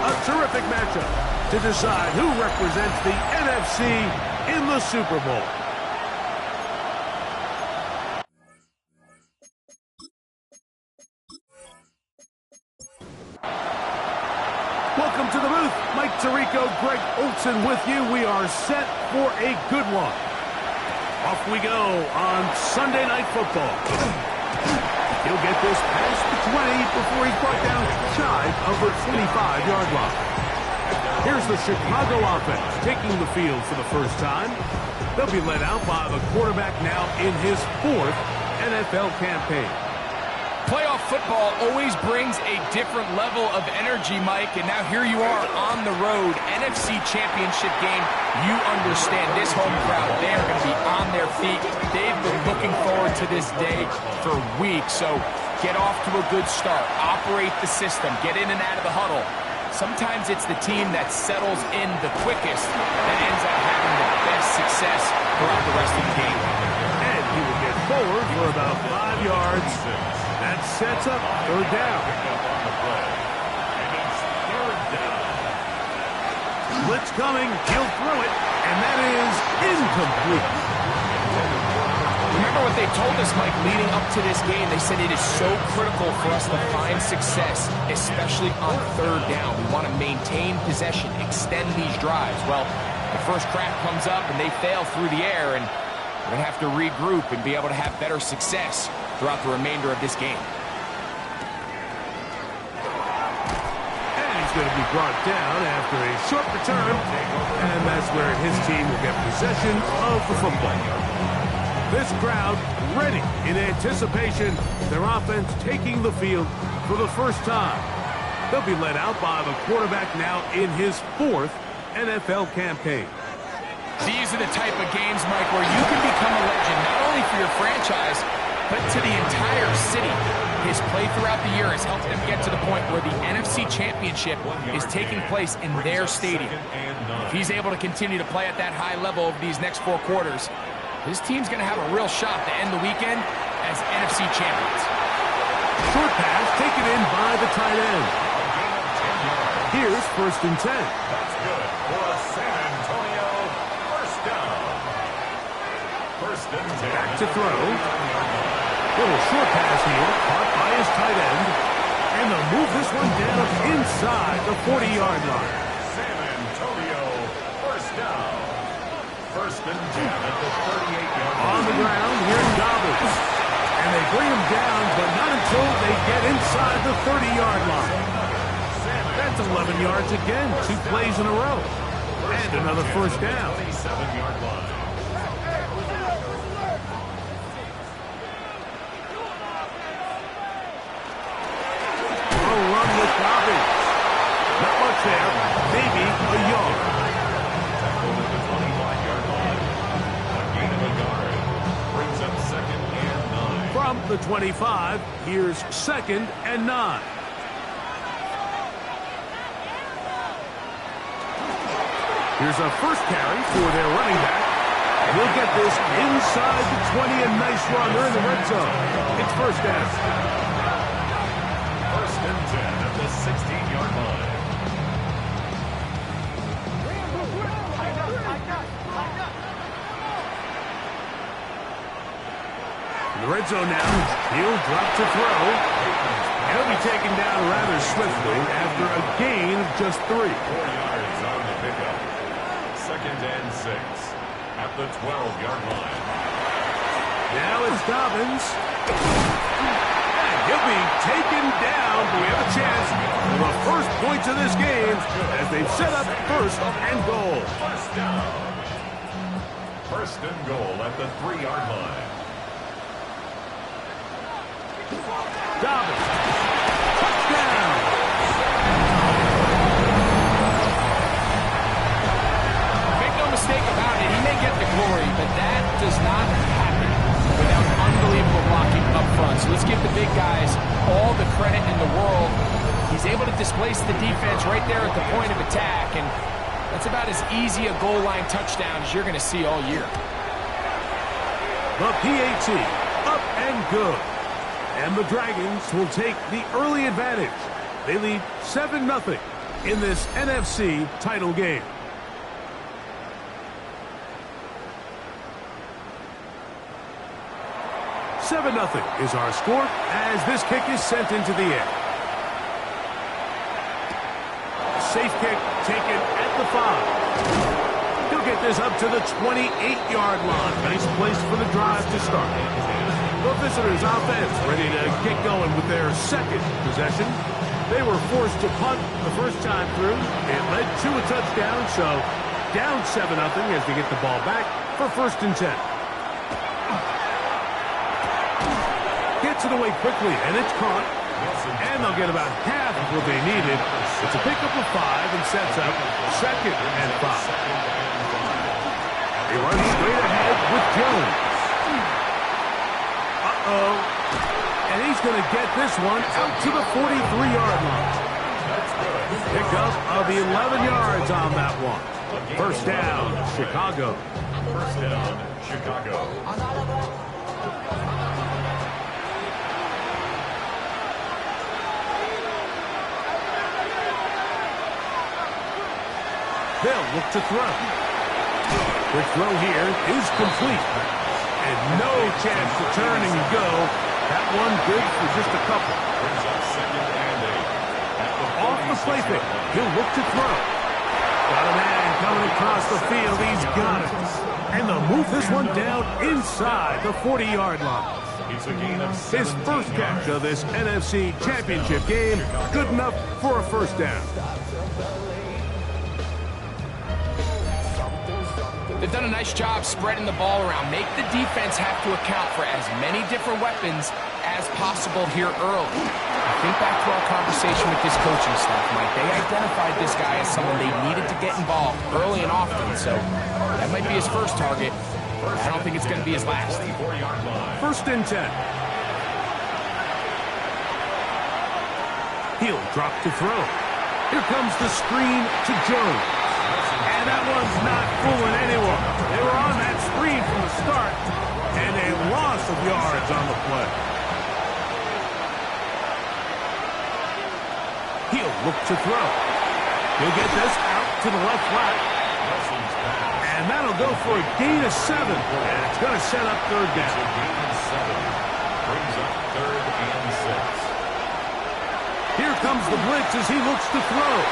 A terrific matchup to decide who represents the NFC in the Super Bowl. Welcome to the booth. Mike Tirico, Greg Olson with you. We are set for a good one. Off we go on Sunday Night Football. He'll get this past the 20 before he's brought down shy of the 25-yard line. Here's the Chicago offense taking the field for the first time. They'll be led out by the quarterback now in his 4th NFL campaign. Playoff football always brings a different level of energy, Mike, and now here you are on the road, NFC Championship game. You understand this home crowd, they are going to be on their feet. They've been looking forward to this day for weeks, so get off to a good start. Operate the system, get in and out of the huddle. Sometimes it's the team that settles in the quickest that ends up having the best success throughout the rest of the game. And he will get forward for about 5 yards. That sets up 3rd down. Blitz coming, he'll throw it, and that is incomplete. Remember what they told us, Mike, leading up to this game. They said it is so critical for us to find success, especially on 3rd down. We want to maintain possession, extend these drives. Well, the first crack comes up, and they fail through the air, and we're going to have to regroup and be able to have better success throughout the remainder of this game. And he's going to be brought down after a short return, and that's where his team will get possession of the football. This crowd ready in anticipation, their offense taking the field for the first time. They'll be led out by the quarterback now in his 4th NFL campaign. These are the type of games, Mike, where you can become a legend, not only for your franchise, but to the entire city. His play throughout the year has helped them get to the point where the NFC Championship is taking place in their stadium. If he's able to continue to play at that high level over these next 4 quarters, his team's going to have a real shot to end the weekend as NFC champions. Short pass taken in by the tight end. Here's 1st and 10. That's good for a San Antonio first down. 1st and 10. Back to throw. Little short pass here, caught by his tight end. And they'll move this one down inside the 40-yard line. San Antonio first down. 1st and 10 at the 38-yard line. On the ground, here's Dobbins. And they bring him down, but not until they get inside the 30-yard line. That's 11 yards again, 2 plays in a row. And another first down. 27-yard line. Run with Dobbins. Not much there, maybe a yard. Tackled at the 25-yard line. A gain of a yard. Brings up 2nd and 9. From the 25, here's 2nd and 9. Here's a first carry for their running back. And he'll get this inside the 20, a nice run. They're in the red zone. It's 1st down. 1st and 10 at the 16-yard line. In the red zone now, he'll drop to throw. He'll be taken down rather swiftly after a gain of just 3. 4 yards on the pickup. 2nd and 6 at the 12-yard line. Now it's Dobbins. And he'll be taken down. But we have a chance for the first points of this game as they've set up 1st and goal. First down. 1st and goal at the 3-yard line. Dobbins. Touchdown. Make no mistake about it, he may get the glory, but that does not happen without unbelievable blocking up front. So let's give the big guys all the credit in the world. He's able to displace the defense right there at the point of attack, and that's about as easy a goal line touchdown as you're going to see all year. The PAT, up and good. And the Dragons will take the early advantage. They lead 7-0 in this NFC title game. Seven 0 is our score as this kick is sent into the air. Safe kick taken at the 5. He'll get this up to the 28-yard line. Nice place for the drive to start. The visitors' offense ready to get going with their second possession. They were forced to punt the first time through. It led to a touchdown, so down 7 0 as they get the ball back for 1st and 10. Gets it away quickly, and it's caught. And they'll get about half of what they needed. It's a pickup of 5 and sets up 2nd and 5. They run straight ahead with Jones. And he's going to get this one out to the 43-yard line. Pickup of 11 yards on that one. 1st down, Chicago. 1st down, Chicago. They'll look to throw. Quick throw here is complete. And no chance to turn and go. That one good for just a couple. Brings up 2nd and 8. Off the play fake. He'll look to throw. Got a man coming across the field. He's got it. And they'll move this one down inside the 40-yard line. It's a gain of 17 His first catch of this NFC Championship game. Good enough for a 1st down. They've done a nice job spreading the ball around. Make the defense have to account for as many different weapons as possible here early. I think back to our conversation with this coaching staff, Mike. They identified this guy as someone they needed to get involved early and often, so that might be his first target. I don't think it's going to be his last. 1st and 10. He'll drop to throw. Here comes the screen to Jones. And that one's not fooling anyone. They were on that screen from the start, and a loss of yards on the play. He'll look to throw. He'll get this out to the left flat. And that'll go for a gain of 7. And it's going to set up 3rd down. Gain of 7. Brings up 3rd and 6. Here comes the blitz as he looks to throw.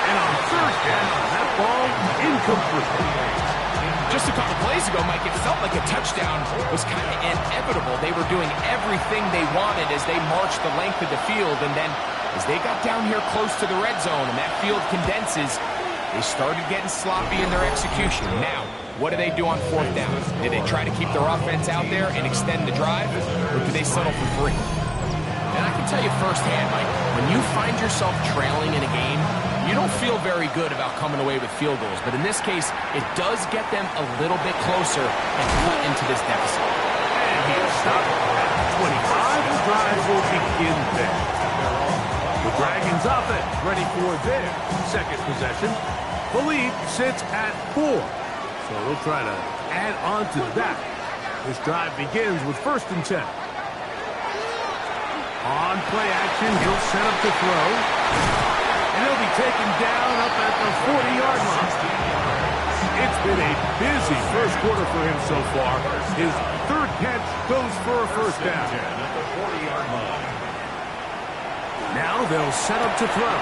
And on 3rd down, that ball incomplete. Just a couple plays ago, Mike, it felt like a touchdown was kind of inevitable. They were doing everything they wanted as they marched the length of the field. And then as they got down here close to the red zone and that field condenses, they started getting sloppy in their execution. Now, what do they do on 4th down? Do they try to keep their offense out there and extend the drive, or do they settle for 3? And I can tell you firsthand, Mike, when you find yourself trailing in a game, you don't feel very good about coming away with field goals. But in this case, it does get them a little bit closer and cut into this deficit. And he'll stop at 25. The drive will begin there. The Dragons offense ready for their 2nd possession. Philippe sits at 4. So we'll try to add on to that. This drive begins with 1st and 10. On play action, he'll set up to throw. And he'll be taken down up at the 40-yard line. It's been a busy first quarter for him so far. His 3rd catch goes for a 1st down. Now they'll set up to throw.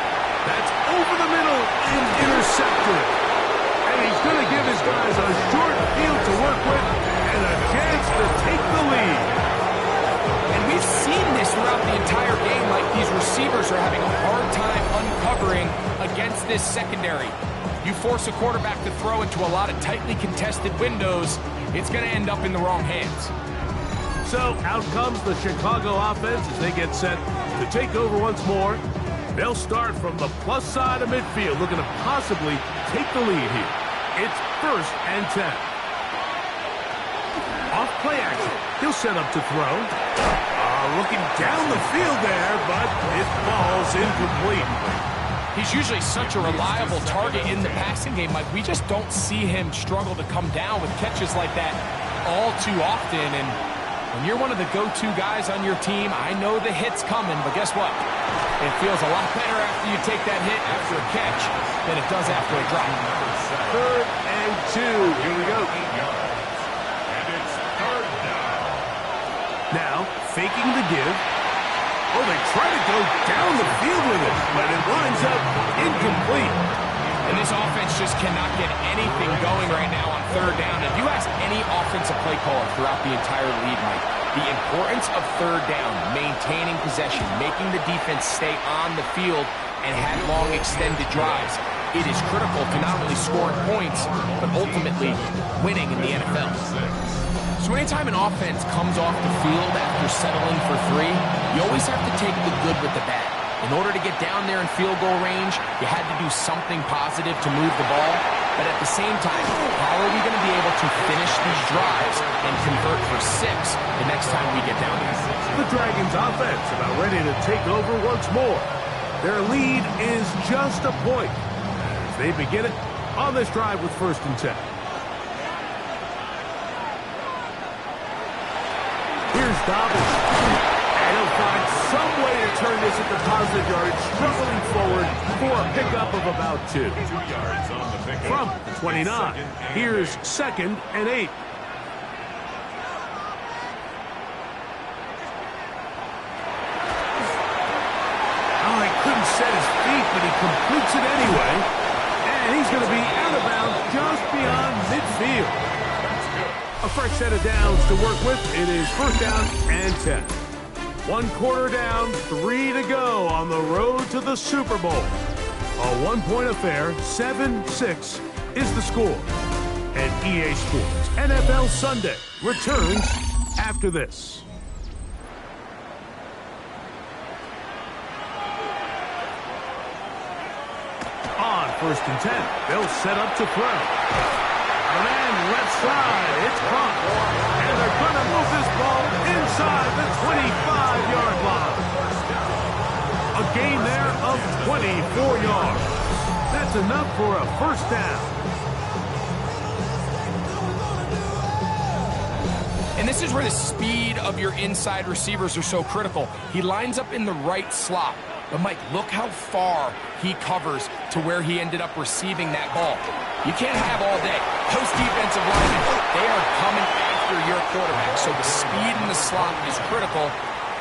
That's over the middle and intercepted. And he's going to give his guys a short field to work with and a chance to take the lead. And we've seen this throughout the entire game, like these receivers are having a hard time uncovering against this secondary. You force a quarterback to throw into a lot of tightly contested windows, it's going to end up in the wrong hands. So out comes the Chicago offense as they get set to take over once more. They'll start from the plus side of midfield, looking to possibly take the lead here. It's 1st and 10. Off play action. He'll set up to throw. Looking down the field there, but it falls incomplete. He's usually such a reliable target in the passing game. Like, we just don't see him struggle to come down with catches like that all too often. And when you're one of the go-to guys on your team, I know the hit's coming, but guess what? It feels a lot better after you take that hit after a catch than it does after a drop. 3rd and 2. Here we go. And it's 3rd down. Now, faking the give. Oh, they try to go down the field with it, but it winds up incomplete. And this offense just cannot get anything going right now on 3rd down. If you ask any offensive play caller throughout the entire league, Mike, the importance of 3rd down, maintaining possession, making the defense stay on the field and have long extended drives, it is critical to not only scoring points, but ultimately winning in the NFL. So anytime an offense comes off the field after settling for 3, you always have to take the good with the bad. In order to get down there in field goal range, you had to do something positive to move the ball. But at the same time, how are we going to be able to finish these drives and convert for 6 the next time we get down there? The Dragons offense about ready to take over once more. Their lead is just a point as they begin it on this drive with 1st and 10. Here's Dobbins. And he'll find some way to turn this into positive yardage, struggling forward for a pickup of about 2. 2 yards on the pickup. From the 29, here's 2nd and 8. Oh, he couldn't set his feet, but he completes it anyway. And he's going to be out of bounds just beyond midfield. A fresh set of downs to work with. It is 1st down and 10. 1 quarter down, 3 to go on the road to the Super Bowl. A 1-point affair, 7-6 is the score. And EA Sports NFL Sunday returns after this. On 1st and 10, they'll set up to throw. And left side, it's caught. And they're going to move this ball inside the 25-yard line. A gain there of 24 yards. That's enough for a 1st down. And this is where the speed of your inside receivers are so critical. He lines up in the right slot. But, Mike, look how far he covers to where he ended up receiving that ball. You can't have all day. Those defensive linemen, they are coming after your quarterback. So the speed in the slot is critical.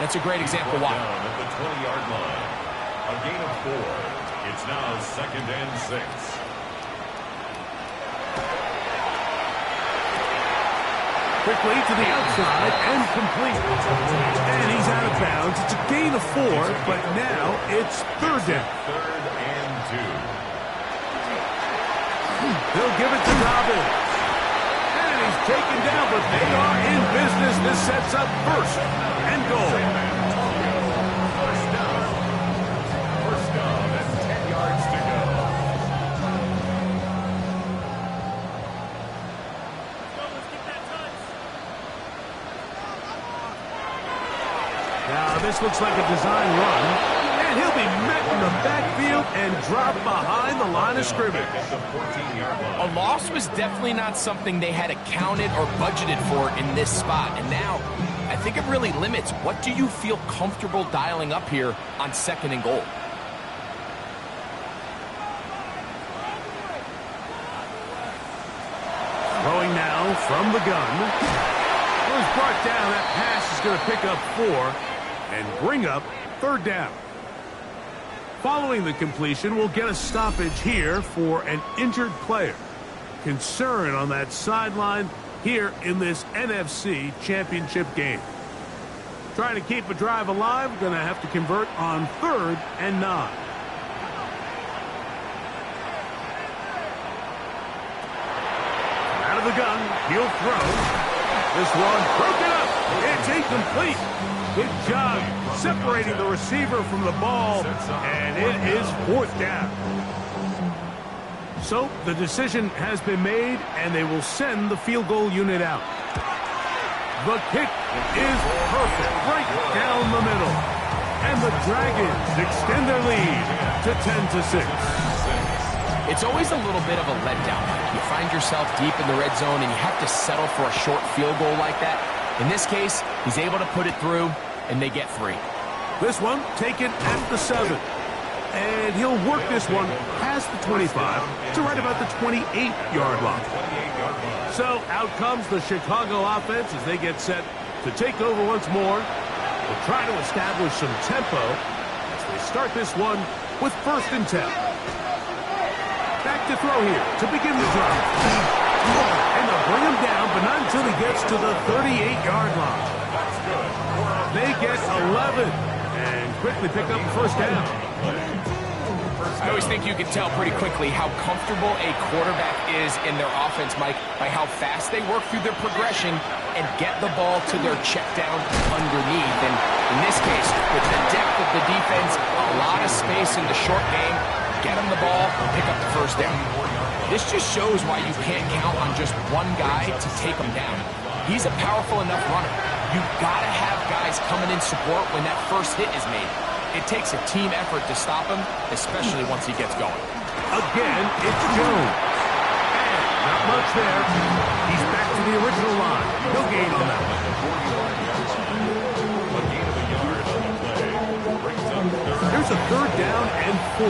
That's a great example why. At the 20-yard line. A gain of 4. It's now 2nd and 6. Quickly to the outside and complete. And he's out of bounds. It's a gain of 4, but now it's 3rd down. 3rd and 2. They'll give it to Dobbins. And he's taken down, but they are in business. This sets up 1st and goal. First down and 10 yards to go. Now, this looks like a design run. And he'll be met in the backfield and dropped behind the line of scrimmage. At the 14-yard line. A loss was definitely not something they had accounted or budgeted for in this spot. And now, I think it really limits. What do you feel comfortable dialing up here on 2nd and goal? Throwing now from the gun. It was brought down. That pass is going to pick up 4 and bring up 3rd down. Following the completion, we'll get a stoppage here for an injured player. Concern on that sideline here in this NFC Championship game. Trying to keep a drive alive, going to have to convert on 3rd and 9. Out of the gun, he'll throw. This one broken up. It's incomplete. Good job separating the receiver from the ball, and it is 4th down. So the decision has been made, and they will send the field goal unit out. The kick is perfect, right down the middle. And the Dragons extend their lead to 10-6. It's always a little bit of a letdown. You find yourself deep in the red zone, and you have to settle for a short field goal like that. In this case, he's able to put it through, and they get 3. This one taken at the 7. And he'll work this one past the 25 to right about the 28-yard line. So out comes the Chicago offense as they get set to take over once more. They'll try to establish some tempo as they start this one with 1st and 10. Back to throw here to begin the drive. And they'll bring him down, but not until he gets to the 38-yard line. They get 11 and quickly pick up 1st down. I always think you can tell pretty quickly how comfortable a quarterback is in their offense, Mike, by how fast they work through their progression and get the ball to their check down underneath. And in this case, with the depth of the defense, a lot of space in the short game, get them the ball, pick up the 1st down. This just shows why you can't count on just one guy to take him down. He's a powerful enough runner. You've got to have guys coming in support when that first hit is made. It takes a team effort to stop him, especially once he gets going. Again, it's Jones. And not much there. He's back to the original line. No gain on that one. Here's a 3rd down and 4.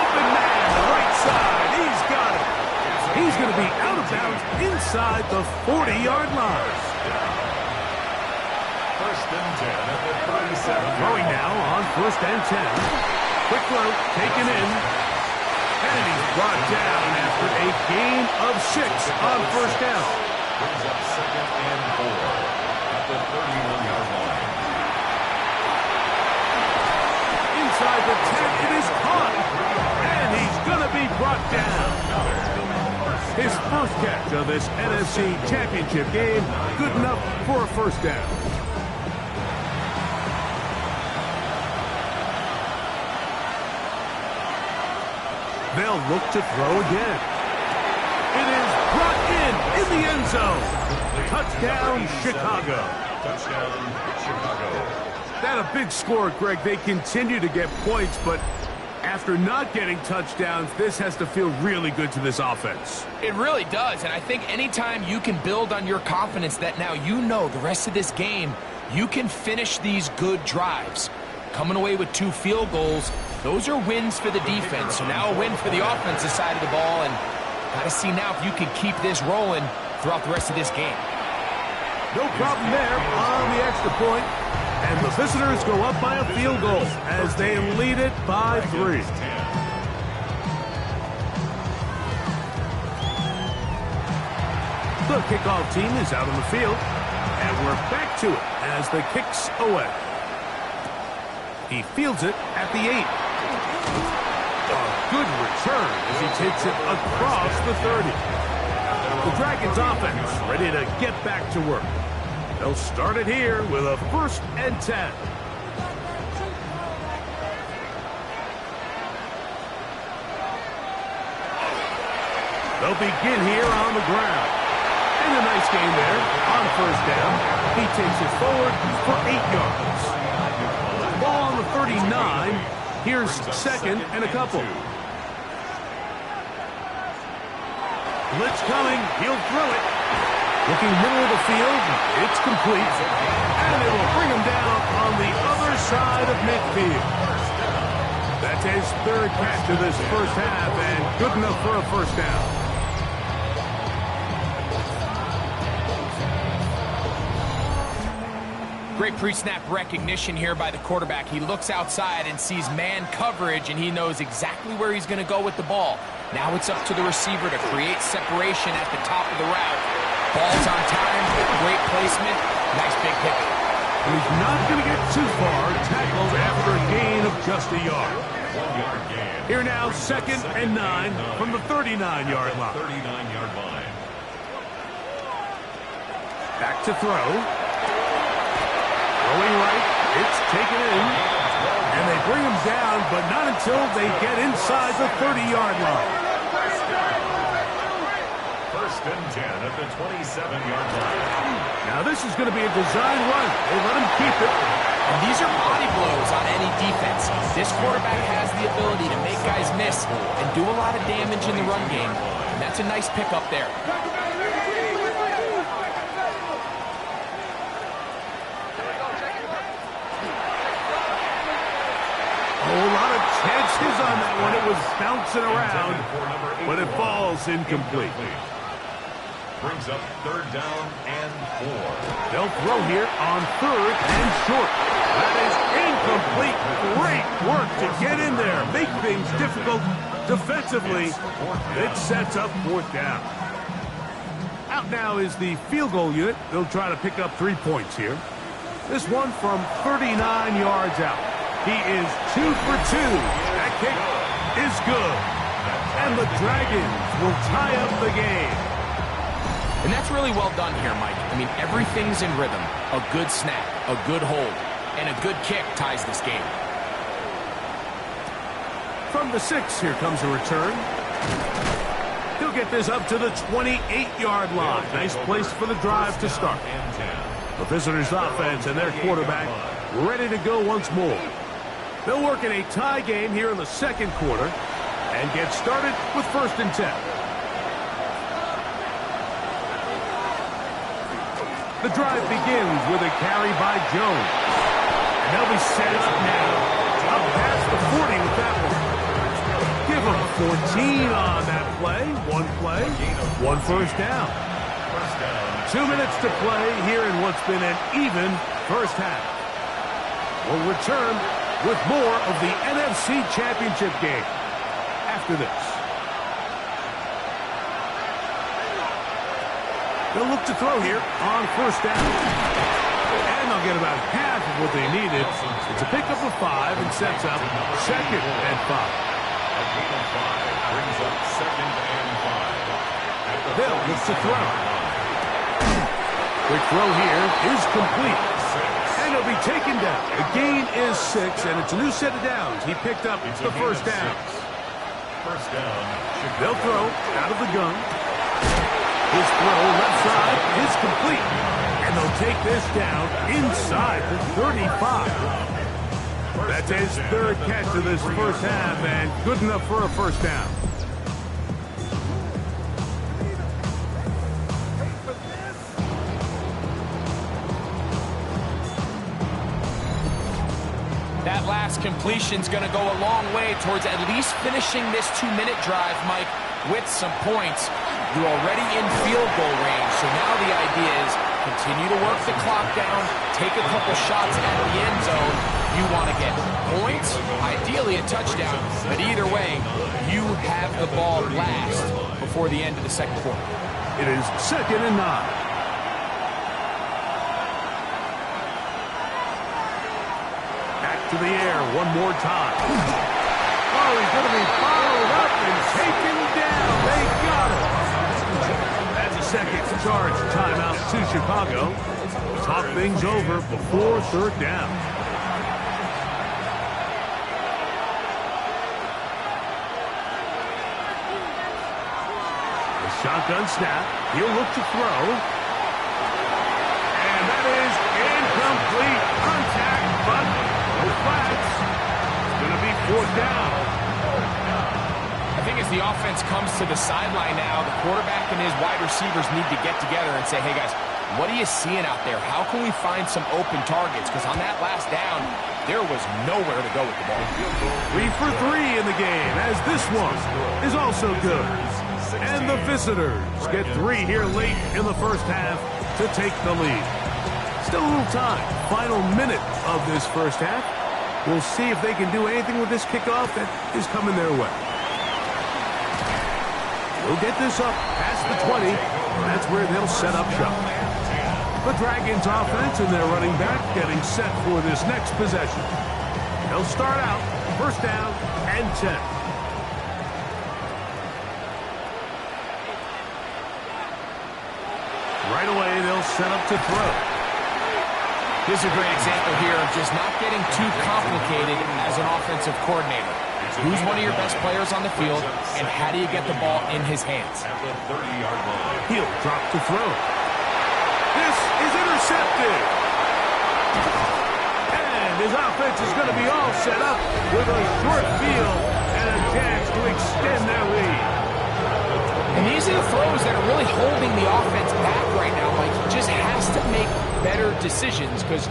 Open man, right side. He's got it. He's going to be out of bounds inside the 40-yard line. 1st and 10 at the 37. Throwing now on 1st and 10. Quick throw, taken in. And he's brought down after a gain of 6 on 1st down. Brings up 2nd and 4 at the 31-yard line. Inside the 10, it is caught. And he's going to be brought down. His first catch of this NFC Championship game, good enough for a 1st down. They'll look to throw again. It is brought in the end zone. Touchdown, Chicago. Touchdown, Chicago. That a big score, Greg. They continue to get points, but after not getting touchdowns, this has to feel really good to this offense. It really does, and I think anytime you can build on your confidence that now you know the rest of this game, you can finish these good drives. Coming away with 2 field goals, those are wins for the defense. So now a win for the offensive side of the ball, and got to see now if you can keep this rolling throughout the rest of this game. No problem there on the extra point. And the visitors go up by a field goal as they lead it by 3. The kickoff team is out on the field, and we're back to it as the kick's away. He fields it at the 8. A good return as he takes it across the 30. The Dragons offense ready to get back to work. They'll start it here with a 1st and 10. They'll begin here on the ground. And a nice gain there on 1st down. He takes it forward for 8 yards. Ball on the 39. Here's 2nd and a couple. Blitz coming. He'll throw it. Looking middle of the field, it's complete, and it will bring him down on the other side of midfield. That's his 3rd catch of this 1st half, and good enough for a 1st down. Great pre-snap recognition here by the quarterback. He looks outside and sees man coverage, and he knows exactly where he's going to go with the ball. Now it's up to the receiver to create separation at the top of the route. Ball's on time, great placement, nice big hit. He's not going to get too far, tackled after a gain of just a yard. 1-yard gain. Here now, 2nd and 9 from the 39-yard line. 39-yard line. Back to throw. Throwing right, it's taken in. And they bring him down, but not until they get inside the 30-yard line. 1st and 10 at the 27-yard line. Now this is going to be a design run. They let him keep it. And these are body blows on any defense. This quarterback has the ability to make guys miss and do a lot of damage in the run game. And that's a nice pickup there. chances on that one. It was bouncing around, but it falls incomplete. Brings up 3rd down and 4. They'll throw here on 3rd and short. That is incomplete. Great work to get in there. Make things difficult defensively. It sets up 4th down. Out now is the field goal unit. They'll try to pick up 3 points here. This one from 39 yards out. He is 2 for 2. That kick is good. And the Dragons will tie up the game. And that's really well done here, Mike. I mean, everything's in rhythm. A good snap, a good hold, and a good kick ties this game. From the 6, here comes a return. He'll get this up to the 28-yard line. Nice place for the drive to start. The visitors' offense and their quarterback ready to go once more. They'll work in a tie game here in the 2nd quarter and get started with 1st and 10. The drive begins with a carry by Jones. And they'll be set up now. Up past the 40 with that one. Give them 14 on that play. 1 first down. 2 minutes to play here in what's been an even first half. We'll return with more of the NFC Championship game after this. They'll look to throw here on 1st down. And they'll get about half of what they needed. It's a pickup of 5 and sets up 2nd and 5. A gain of 5 brings up 2nd and 5. They'll look to throw. Quick throw here is complete. And he'll be taken down. The gain is 6, and it's a new set of downs. He picked up the 1st down. First down. They'll throw out of the gun. His throw left side is complete. And they'll take this down inside the 35. That's his 3rd catch of this first half, and good enough for a 1st down. That last completion's going to go a long way towards at least finishing this 2-minute drive, Mike, with some points. You're already in field goal range, so now the idea is continue to work the clock down, take a couple shots at the end zone. You want to get points, ideally a touchdown, but either way, you have the ball last before the end of the 2nd quarter. It is 2nd and 9. Back to the air one more time. Oh, he's going to be followed up and taken down. They got it. That's a 2nd charge timeout to Chicago. Talk things over before 3rd down. The shotgun snap. He'll look to throw. And that is incomplete. Contact, but no flags. It's going to be 4th down. I think as the offense comes to the sideline now, the quarterback and his wide receivers need to get together and say, hey guys, what are you seeing out there? How can we find some open targets? Because on that last down, there was nowhere to go with the ball. 3 for 3 in the game, as this one is also good. And the visitors get 3 here late in the first half to take the lead. Still a little time. Final minute of this first half. We'll see if they can do anything with this kickoff that is coming their way. We'll get this up past the 20. That's where they'll set up shop. The Dragons offense and their running back getting set for this next possession. They'll start out 1st down and 10. Right away, they'll set up to throw. This is a great example here of just not getting too complicated as an offensive coordinator. Who's one of your best players on the field, and how do you get the ball in his hands? At the 30-yard line. He'll drop to throw. This is intercepted. And his offense is going to be all set up with a short field and a chance to extend their lead. And these are the throws that are really holding the offense back right now. Like, he just has to make better decisions because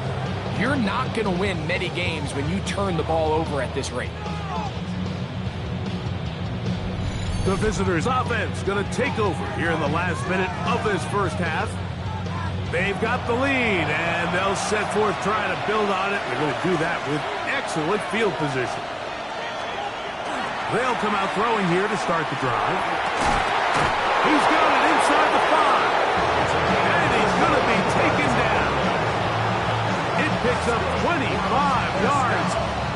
you're not going to win many games when you turn the ball over at this rate. The visitors' offense going to take over here in the last minute of this first half. They've got the lead, and they'll set forth trying to build on it. They're going to do that with excellent field position. They'll come out throwing here to start the drive. He's got it inside the 5. And he's going to be taken down. It picks up 25 yards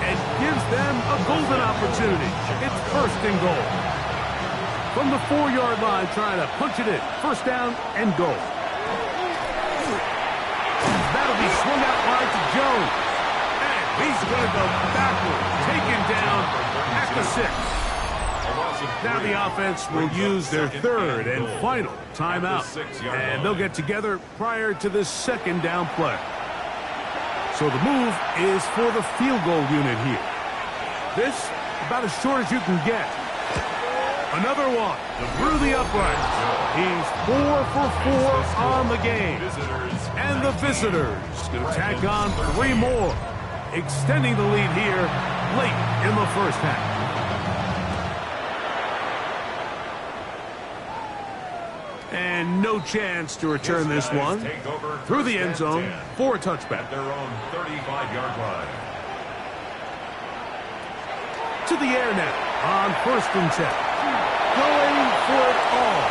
and gives them a golden opportunity. It's first and goal. From the 4-yard line, trying to punch it in. First down and goal. That'll be swung out wide to Jones. And he's going to go backward. Taken down at the 6. Now the offense will use their third and final timeout. And they'll get together prior to the second down play. So the move is for the field goal unit here. This, about as short as you can get. Another one through the uprights. He's 4 for 4 on the game. And the visitors going to tack on 3 more, extending the lead here late in the first half. And no chance to return this one through the end zone for a touchback. Their own 35-yard line. To the air now on first and 10. Going for it all.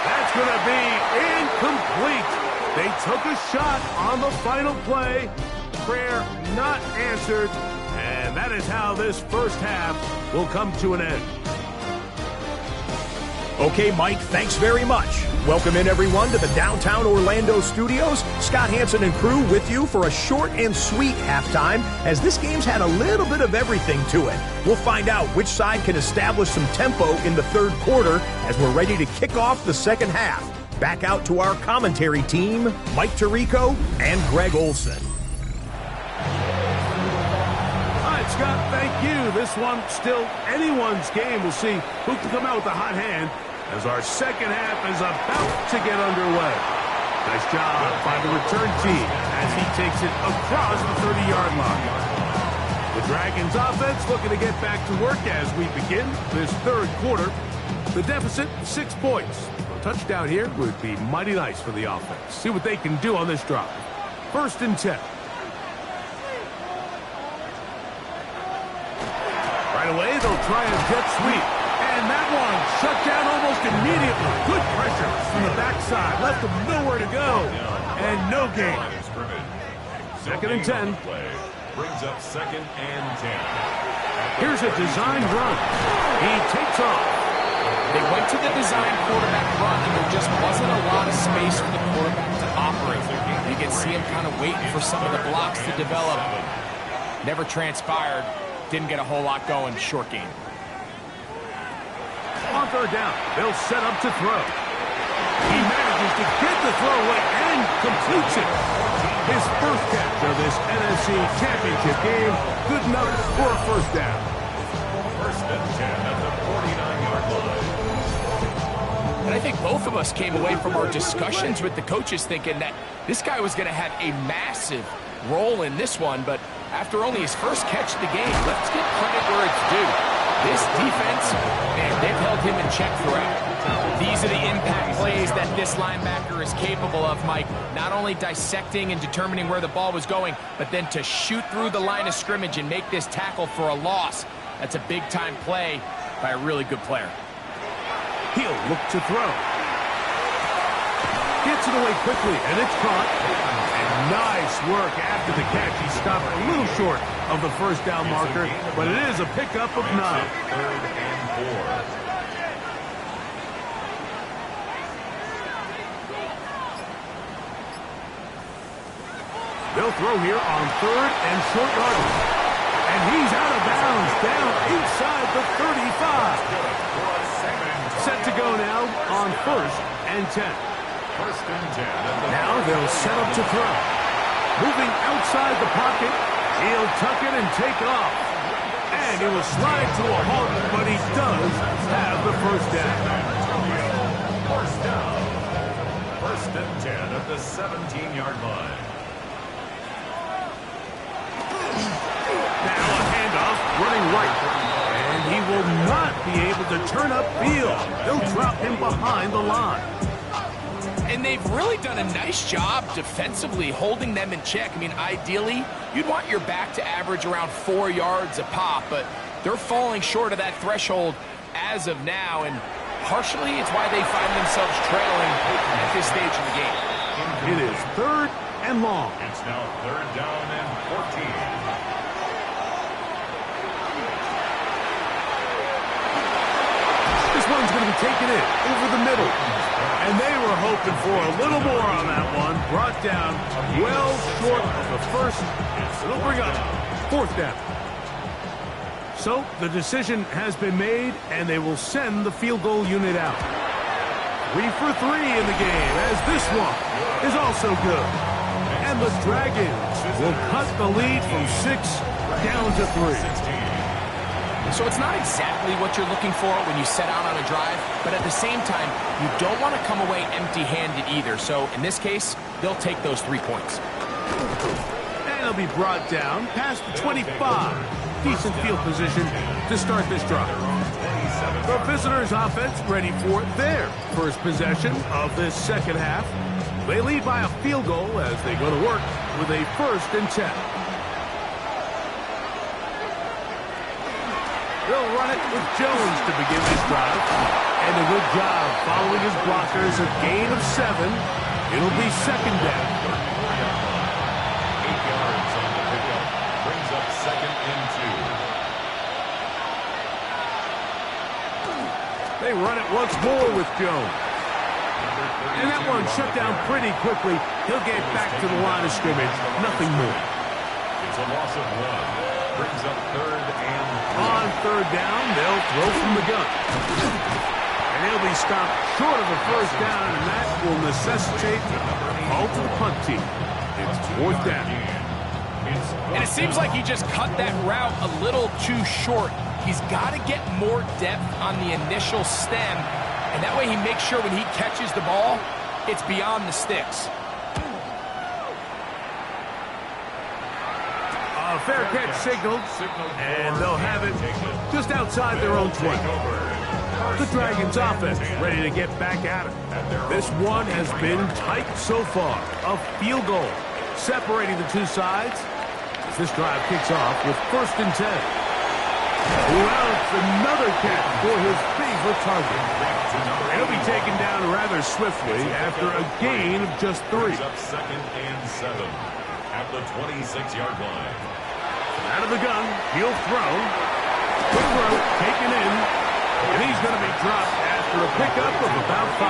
That's going to be incomplete. They took a shot on the final play. Prayer not answered. And that is how this first half will come to an end. Okay, Mike, thanks very much. Welcome in, everyone, to the downtown Orlando studios. Scott Hansen and crew with you for a short and sweet halftime, as this game's had a little bit of everything to it. We'll find out which side can establish some tempo in the third quarter as we're ready to kick off the second half. Back out to our commentary team, Mike Tirico and Greg Olson. All right, Scott, thank you. This one still anyone's game. We'll see who can come out with a hot hand as our second half is about to get underway. Nice job by the return team as he takes it across the 30-yard line. The Dragons offense looking to get back to work as we begin this third quarter. The deficit, 6 points. A touchdown here would be mighty nice for the offense. See what they can do on this drive. First and 10. Right away, they'll try a jet sweep. And that one shut down almost immediately. Good pressure from the backside. Left them nowhere to go. And no gain. Second and 10. Brings up second and 10. Here's a design run. He takes off. They went to the design quarterback run, and there just wasn't a lot of space for the quarterback to operate. You can see him kind of waiting for some of the blocks to develop. Never transpired. Didn't get a whole lot going. Short game. On third down, they'll set up to throw. He manages to get the throw away and completes it. His first catch of this NFC Championship game. Good enough for a first down. First and 10 at the 49-yard line. And I think both of us came away from our discussions with the coaches thinking that this guy was going to have a massive role in this one, but after only his first catch of the game, let's give credit where it's due. This defense, man, they've held him in check throughout. These are the impact plays that this linebacker is capable of, Mike. Not only dissecting and determining where the ball was going, but then to shoot through the line of scrimmage and make this tackle for a loss. That's a big-time play by a really good player. He'll look to throw. Gets it away quickly, and it's caught. And nice work after the catch. He stopped a little short of the first down marker, but it is a pickup of 9. Third and 4. They'll throw here on third and short yardage. And he's out of bounds, down inside the 35. Set to go now on first and 10. First and 10. Now they'll set up to throw. Moving outside the pocket, he'll tuck it and take off. And he will slide to a halt, but he does have the first down. First down. First and 10 at the 17-yard line. Now a handoff running right. And he will not be able to turn upfield. They'll drop him behind the line. And they've really done a nice job defensively holding them in check. I mean, ideally, you'd want your back to average around 4 yards a pop, but they're falling short of that threshold as of now, and partially it's why they find themselves trailing at this stage of the game. It is 3rd and long. It's now 3rd down and 14. This one's going to be taken in over the middle. And they were hoping for a little more on that one. Brought down well short of the first. It'll bring up 4th down. So the decision has been made, and they will send the field goal unit out. 3 for 3 in the game, as this one is also good. And the Dragons will cut the lead from 6 down to 3. So it's not exactly what you're looking for when you set out on a drive, but at the same time, you don't want to come away empty-handed either. So in this case, they'll take those 3 points. And it'll be brought down past the 25. Decent field position to start this drive. The visitors' offense ready for their first possession of this second half. They lead by a field goal as they go to work with a 1st and 10. They'll run it with Jones to begin this drive. And a good job following his blockers. A gain of 7. It'll be 2nd down. 8 yards on the pickup. Brings up 2nd and 2. They run it once more with Jones. And that one shut down pretty quickly. He'll get back to the line of scrimmage. Nothing more. It's a loss of 1. Brings up 3rd and 3. On 3rd down, they'll throw from the gun. And they'll be stopped short of a 1st down, and that will necessitate a call to the punt team. It's 4th down. And it seems like he just cut that route a little too short. He's got to get more depth on the initial stem, and that way he makes sure when he catches the ball, it's beyond the sticks. A fair catch signaled, and they'll have it just outside their own 20. The Dragons offense ready to get back at it. This one has been tight so far. A field goal separating the 2 sides as this drive kicks off with 1st and 10. Routes another catch for his favorite target. He'll be taken down rather swiftly after a gain of just 3. Brings up 2nd and 7 at the 26-yard line. Out of the gun, he'll throw. Quick throw, taken in. And he's going to be dropped after a pickup of about 5.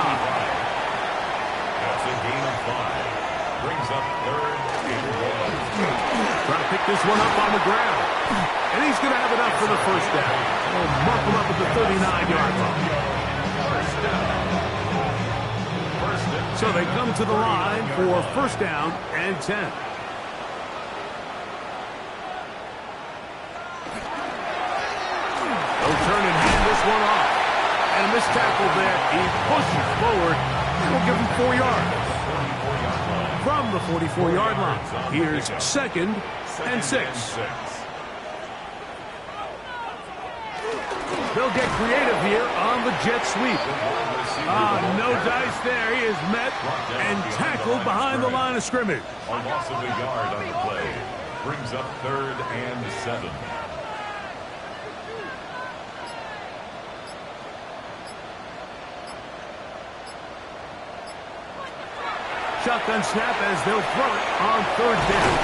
That's a gain of 5. Brings up 3rd and 1. Trying to pick this one up on the ground. And he's going to have enough for the 1st down. He'll mark him up at the 39-yard line. So they come to the line for 1st down and 10. They'll turn and hand this one off. And a missed tackle there. He pushes forward. And will give him 4 yards. From the 44-yard line, here's 2nd and 6. They'll get creative here on the jet sweep. No dice there. He is met and tackled behind the line of scrimmage. A loss of a yard on the play. Brings up 3rd and 7. Shotgun snap as they'll throw it on 3rd down.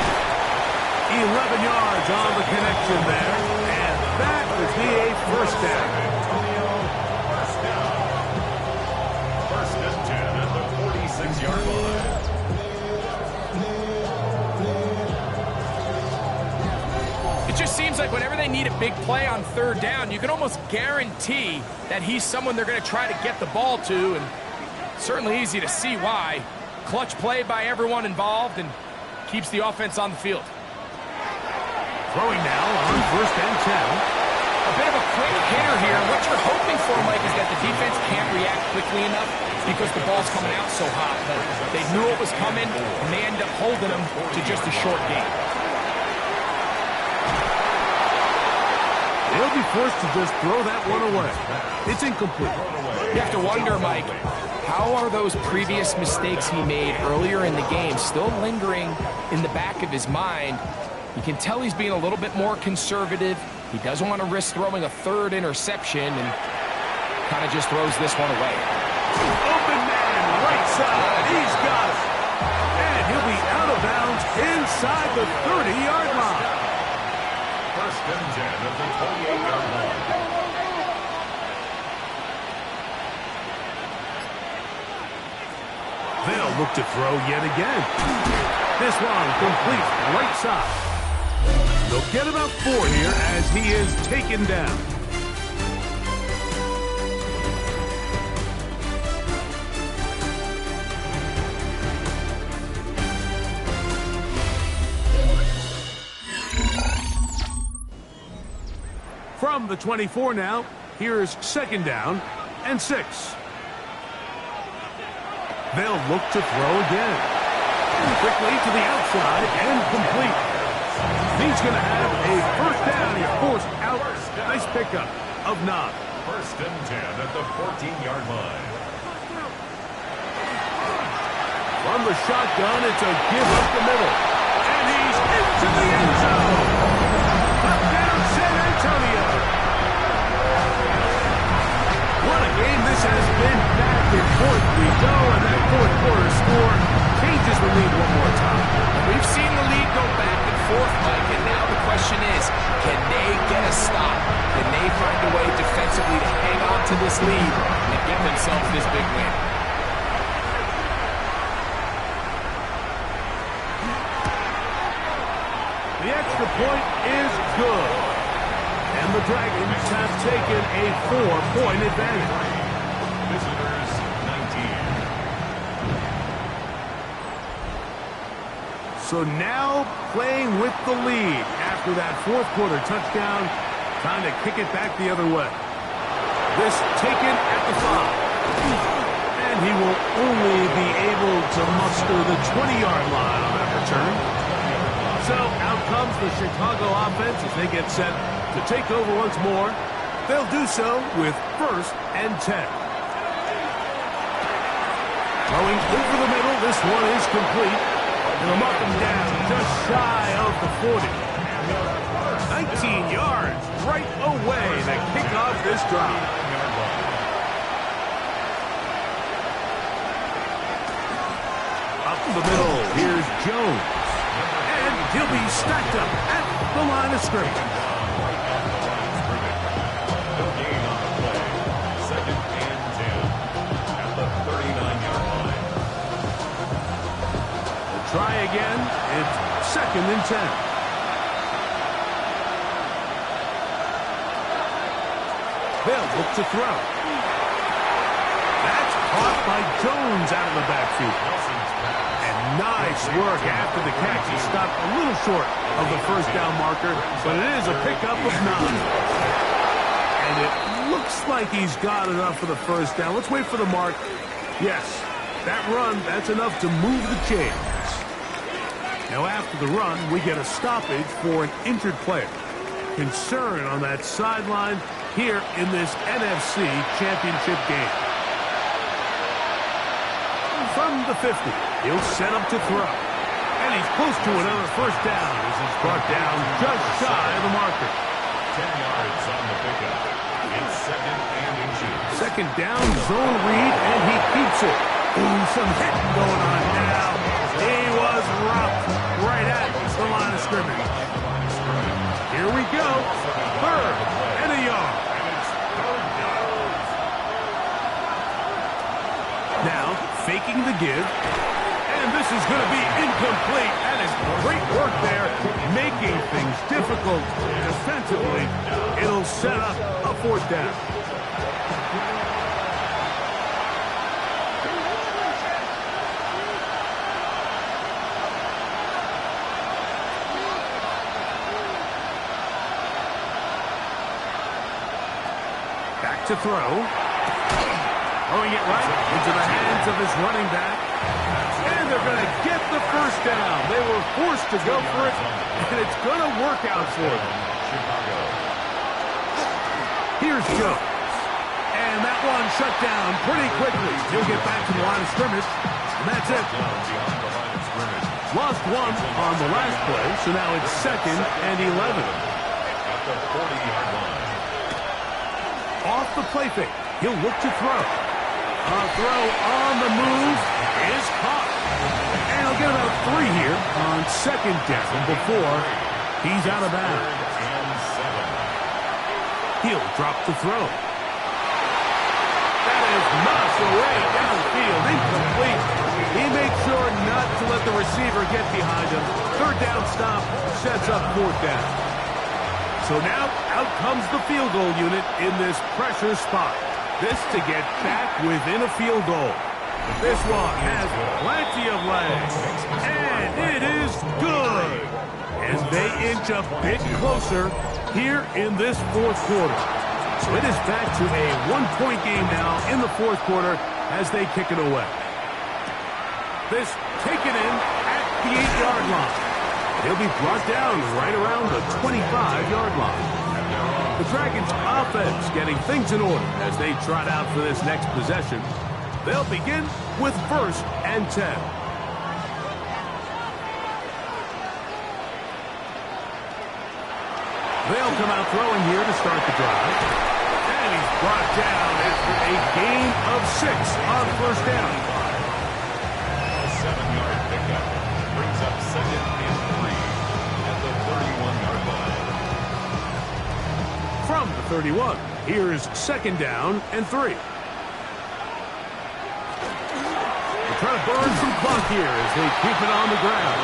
11 yards on the connection there. And that would be a 1st down. 1st and 10 at the 46-yard line. It just seems like whenever they need a big play on 3rd down, you can almost guarantee that he's someone they're going to try to get the ball to, and certainly easy to see why. Clutch play by everyone involved and keeps the offense on the field. Throwing now on 1st and 10. A bit of a quick hitter here. What you're hoping for, Mike, is that the defense can't react quickly enough because the ball's coming out so hot. But they knew it was coming, and they end up holding them to just a short game. They'll be forced to just throw that one away. It's incomplete. You have to wonder, Mike, how are those previous mistakes he made earlier in the game still lingering in the back of his mind? You can tell he's being a little bit more conservative. He doesn't want to risk throwing a third interception and kind of just throws this one away. Open man, right side. He's got it. And he'll be out of bounds inside the 30-yard line. First and 10 at the 28-yard line. They'll look to throw yet again. This one complete right side. They'll get about 4 here as he is taken down. From the 24 now, here's second down and 6. They'll look to throw again. Quickly to the outside and complete. He's going to have a first down. He's forced out. Nice pickup of 9. First and 10 at the 14-yard line. From the shotgun, it's a give up the middle. And he's into the end zone. Touchdown, San Antonio. What a game this has been. Back and forth we go, and that fourth quarter score changes the lead one more time. We've seen the lead go back and forth, Mike, and now the question is, can they get a stop? Can they find a way defensively to hang on to this lead and give themselves this big win? The extra point is good. And the Dragons have taken a 4-point advantage. Visitors 19. So now playing with the lead after that fourth quarter touchdown. Time to kick it back the other way. This taken at the 5. And he will only be able to muster the 20-yard line on that return. So out comes the Chicago offense as they get set to take over once more. They'll do so with first and 10. Throwing over the middle, this one is complete. And they'll mark him down just shy of the 40. 19 yards right away to kick off this drive. Up the middle, here's Jones. And he'll be stacked up at the line of scrimmage. No gain on the play. Second and 10 at the 39-yard line. We'll try again. It's second and 10. They'll look to throw. That's caught by Jones out of the backfield. And nice work after the catch. He stopped a little short of the first down marker, but it is a pickup of 9. And it looks like he's got enough for the first down. Let's wait for the mark. Yes, that run, that's enough to move the chains. Now after the run, we get a stoppage for an injured player. Concern on that sideline here in this NFC Championship game. From the 50, he'll set up to throw. And he's close to another first down as he's brought down just shy of the marker. 10 yards on the pickup. It's second and inches. Second down, zone read, and he keeps it. Ooh, some hitting going on now. He was rocked right at the line of scrimmage. Here we go. Third and a yard. Now, faking the give. And this is going to be incomplete. That is great work there, making things difficult defensively. It'll set up a fourth down. Back to throw. Throwing it right into the hands of his running back. And they're going to get the first down. They were forced to go for it, and it's going to work out for them. Chicago. Here's Joe. And that one shut down pretty quickly. He'll get back to the line of scrimmage. And that's it. Lost one on the last play, so now it's 2nd and 11. At the 40-yard line. Off the play fake. He'll look to throw. A throw on the move is caught. And he'll get about 3 here on 2nd down before he's out of bounds. He'll drop the throw. That is knocked away downfield, incomplete. He makes sure not to let the receiver get behind him. 3rd down stop sets up 4th down. So now out comes the field goal unit in this pressure spot. This to get back within a field goal. This one has plenty of legs. And it is good. And they inch a bit closer here in this 4th quarter. So it is back to a 1-point game now in the 4th quarter as they kick it away. This taken in at the 8-yard line. He'll be brought down right around the 25-yard line. The Dragons offense getting things in order as they trot out for this next possession. They'll begin with 1st and 10. They'll come out throwing here to start the drive. And he's brought down after a gain of 6 on 1st down. A 7-yard pickup brings up 2nd and 3 at the 31-yard line. From the 31, here's 2nd down and 3. They're trying to burn some clock here as they keep it on the ground.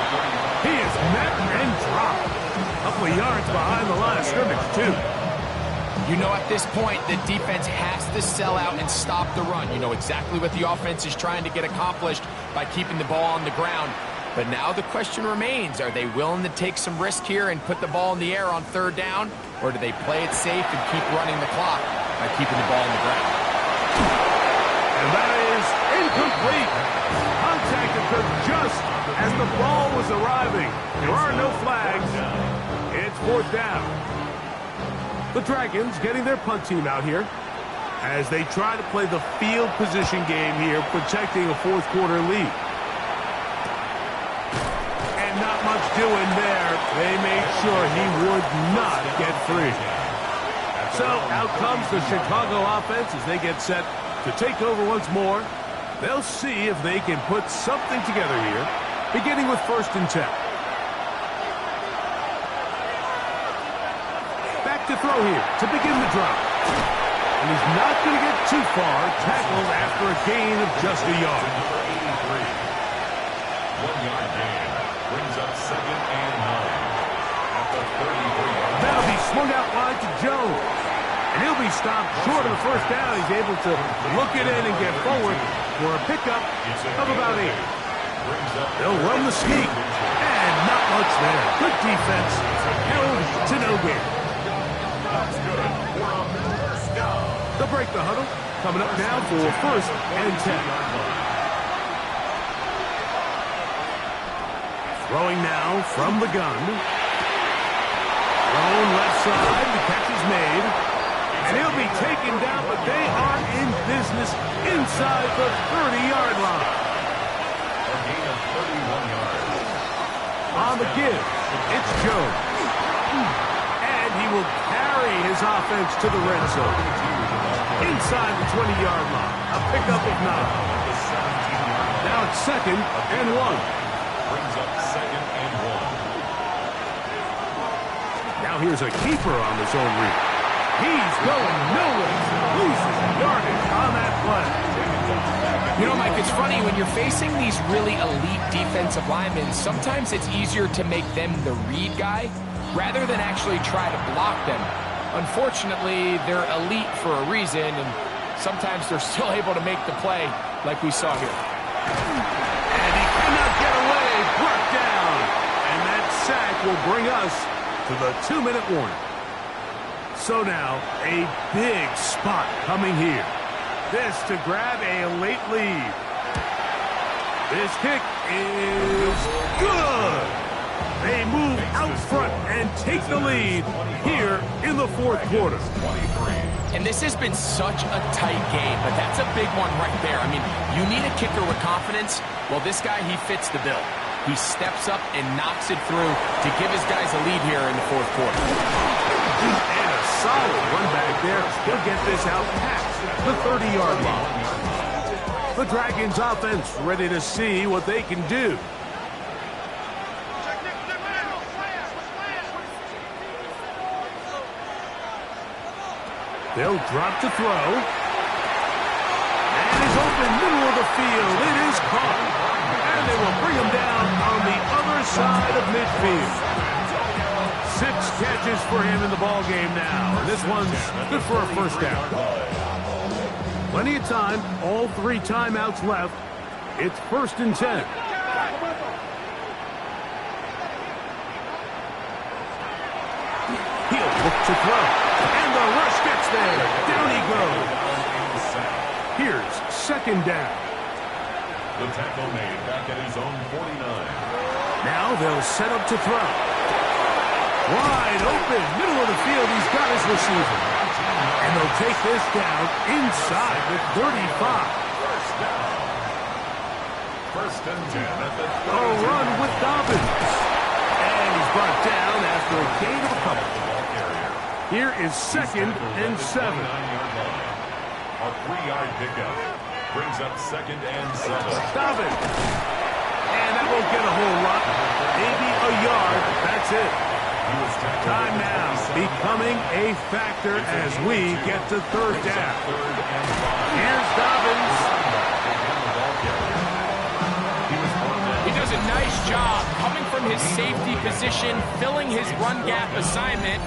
He is met and dropped. A couple of yards behind the line of scrimmage, too. You know, at this point, the defense has to sell out and stop the run. You know exactly what the offense is trying to get accomplished by keeping the ball on the ground. But now the question remains, are they willing to take some risk here and put the ball in the air on 3rd down? Or do they play it safe and keep running the clock by keeping the ball on the ground? And that is incomplete. Contact occurred just as the ball was arriving. There are no flags. It's 4th down. The Dragons getting their punt team out here as they try to play the field position game here, protecting a 4th quarter lead. And not much doing there. They made sure he would not get free. So out comes the Chicago offense as they get set to take over once more. They'll see if they can put something together here, beginning with 1st and 10. Back to throw here to begin the drive. And he's not going to get too far, tackled after a gain of just a yard. 1-yard gain brings up 2nd and 9 at the 33-yard line. That'll be swung out wide to Jones. And he'll be stopped short of the 1st down. He's able to look it in and get forward for a pickup of about 8. They'll run the sneak. And not much there. Good defense. Held to no gain. They'll break the huddle. Coming up now for 1st and 10. Throwing now from the gun. Thrown left side. The catch is made. And he'll be taken down, but they are in business inside the 30-yard line. A gain of 31 yards. On the give, it's Jones. And he will carry his offense to the red zone. Inside the 20-yard line. A pickup of 9. Now it's 2nd and 1. Brings up 2nd and 1. Now here's a keeper on the zone read. He's going nowhere. Loses yardage on that play. You know, Mike, it's funny, when you're facing these really elite defensive linemen, sometimes it's easier to make them the read guy rather than actually try to block them. Unfortunately, they're elite for a reason, and sometimes they're still able to make the play like we saw here. And he cannot get away. Brought down. And that sack will bring us to the 2-minute warning. So now, a big spot coming here. This to grab a late lead. This kick is good. They move out front and take the lead here in the fourth quarter. And this has been such a tight game, but that's a big one right there. I mean, you need a kicker with confidence. Well, this guy, he fits the bill. He steps up and knocks it through to give his guys a lead here in the fourth quarter. And a solid run back there. He'll get this out past the 30-yard line. The Dragons offense ready to see what they can do. They'll drop to throw. And he's open middle of the field. It is caught. And they will bring him down on the other side of midfield. 6 catches for him in the ball game now. And this one's good for a first down. Plenty of time. All 3 timeouts left. It's 1st and 10. He'll look to throw. And the rush gets there. Down he goes. Here's 2nd down. The tackle made back at his own 49. Now they'll set up to throw. Wide open, middle of the field. He's got his receiver. And they'll take this down inside the 35. First and 10 at the 30. A run with Dobbins. And he's brought down after a gain of a couple. Here is 2nd and 7. A 3-yard pickup. Brings up 2nd and 7. Dobbins. And that won't get a whole lot. Maybe a yard. That's it. Time now becoming a factor as we get to 3rd down. Here's Dobbins. He does a nice job coming from his safety position, filling his run gap assignment.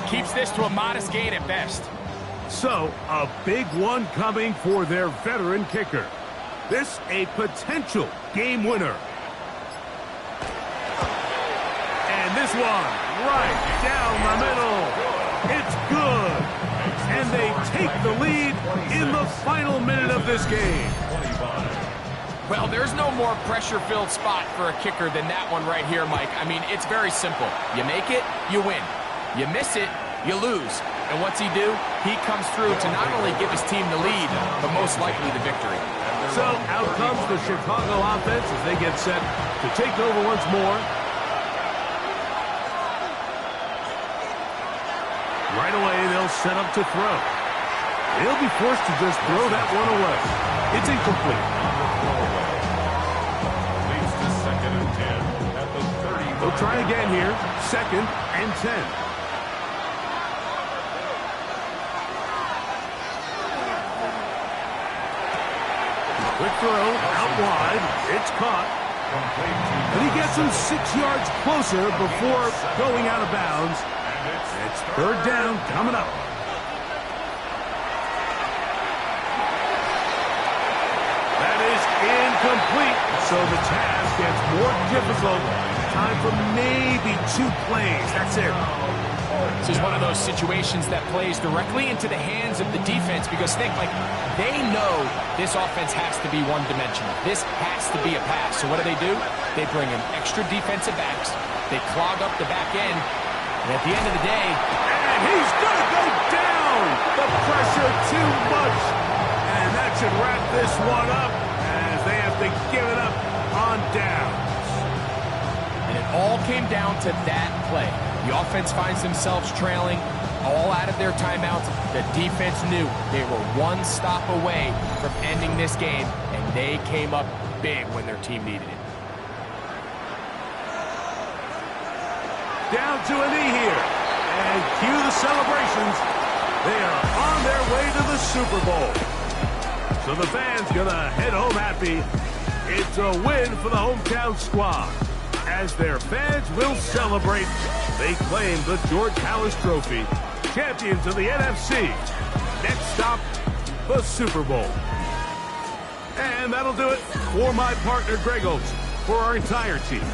Keeps this to a modest gain at best. So, a big one coming for their veteran kicker. This a potential game winner. And this one, right down the middle. It's good. And they take the lead in the final minute of this game. Well, there's no more pressure-filled spot for a kicker than that one right here, Mike. I mean, it's very simple. You make it, you win. You miss it, you lose. And what's he do? He comes through to not only give his team the lead, but most likely the victory. So out comes the Chicago offense as they get set to take over once more. Right away, they'll set up to throw. They'll be forced to just throw that one away. It's incomplete. Leads to 2nd and 10 at the 30. They'll try again here. 2nd and 10. Quick throw, out wide, it's caught. But he gets him 6 yards closer before going out of bounds. It's 3rd down coming up. That is incomplete, so the task gets more difficult. Time for maybe 2 plays, that's it. This is one of those situations that plays directly into the hands of the defense because think, like, they know this offense has to be one-dimensional. This has to be a pass. So what do? They bring in extra defensive backs. They clog up the back end. And at the end of the day... And he's going to go down! The pressure too much. And that should wrap this one up as they have to give it up on downs. And it all came down to that play. The offense finds themselves trailing, all out of their timeouts. The defense knew they were one stop away from ending this game, and they came up big when their team needed it. Down to a knee here. And cue the celebrations. They are on their way to the Super Bowl. So the fans gonna head home happy. It's a win for the hometown squad. As their fans will celebrate, they claim the George Hallis Trophy, champions of the NFC. Next stop, the Super Bowl. And that'll do it for my partner, Greg Olson, for our entire team.